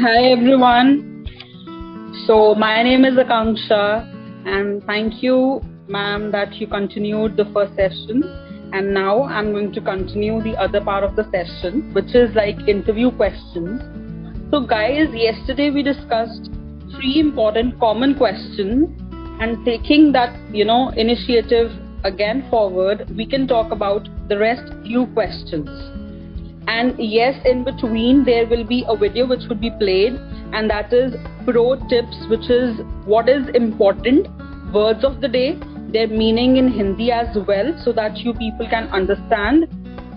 Hi everyone. So my name is Akanksha, and thank you, ma'am, that you continued the first session. And now I'm going to continue the other part of the session, which is like interview questions. So guys, yesterday we discussed three important common questions, and taking that initiative again forward, we can talk about the rest few questions. And yes, in between there will be a video which would be played, and that is pro tips, which is what is important, words of the day, their meaning in Hindi as well, so that you people can understand.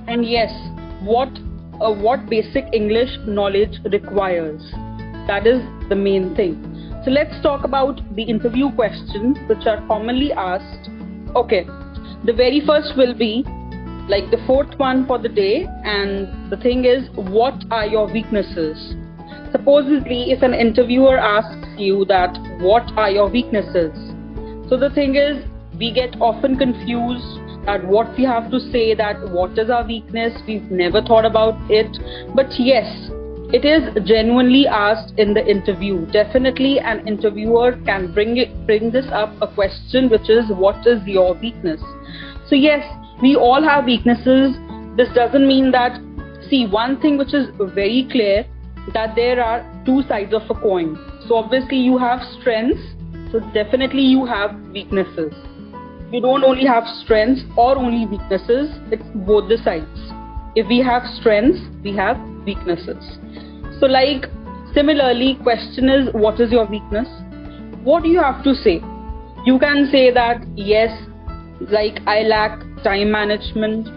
And yes, what basic English knowledge requires. That is the main thing. So let's talk about the interview questions which are commonly asked. Okay, the very first will be like the fourth one for the day, and the thing is, what are your weaknesses? Supposedly, if an interviewer asks you that what are your weaknesses, so the thing is, we get often confused that what we have to say, that what is our weakness, we've never thought about it. But yes, it is genuinely asked in the interview. Definitely an interviewer can bring this up, a question which is, what is your weakness? So yes, we all have weaknesses. This doesn't mean that, see, one thing which is very clear, that there are two sides of a coin. So obviously you have strengths, so definitely you have weaknesses. You don't only have strengths or only weaknesses, it's both the sides. If we have strengths, we have weaknesses. So like, similarly, question is, what is your weakness? What do you have to say? You can say that, yes, like I lack time management,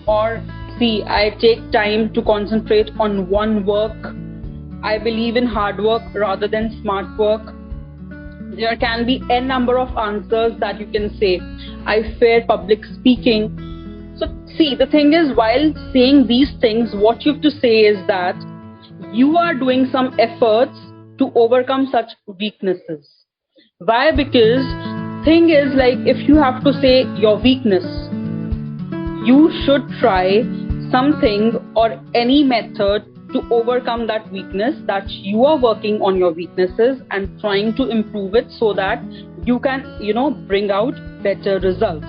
or see, I take time to concentrate on one work. I believe in hard work rather than smart work. There can be n number of answers that you can say. I fear public speaking. So see, the thing is, while saying these things, what you have to say is that you are doing some efforts to overcome such weaknesses. Why? Because thing is, like, if you have to say your weakness, you should try something or any method to overcome that weakness, that you are working on your weaknesses and trying to improve it so that you can, bring out better results,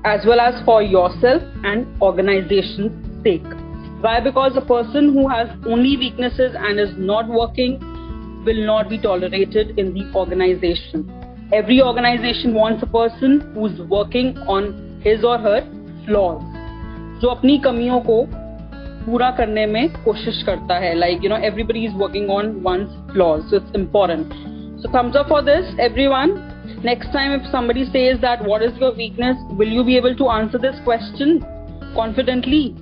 as well as for yourself and organization's sake. Why? Because a person who has only weaknesses and is not working will not be tolerated in the organization. Every organization wants a person who's working on his or her flaws, जो अपनी कमियों को पूरा करने में कोशिश करता है. Like, everybody is working on one's flaws, so it's important. So thumbs up for this, everyone. Next time if somebody says that what is your weakness, will you be able to answer this question confidently?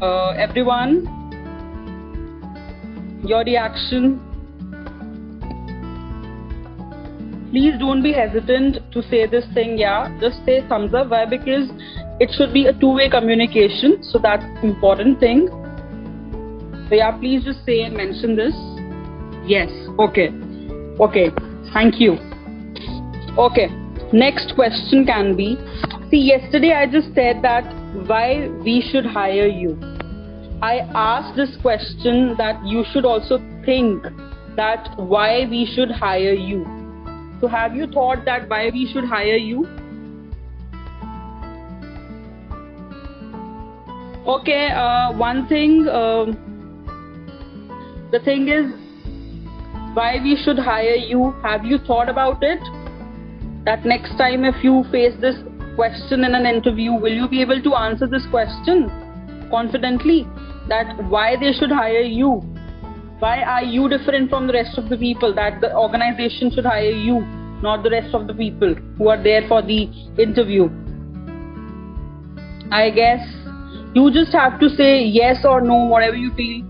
Everyone, your reaction. Please don't be hesitant to say this thing. Yeah, just say thumbs up. Why? Because it should be a two-way communication, so that's important thing. So yeah, please just say and mention this. Yes. Okay, thank you. Okay, next question can be, see, yesterday I just said that why we should hire you. I asked this question that you should also think that why we should hire you. So have you thought that why we should hire you? Okay, one thing, the thing is, why we should hire you, have you thought about it? That next time if you face this question in an interview, will you be able to answer this question confidently? That why they should hire you? Why are you different from the rest of the people, that the organization should hire you, not the rest of the people who are there for the interview? I guess you just have to say yes or no, whatever you feel.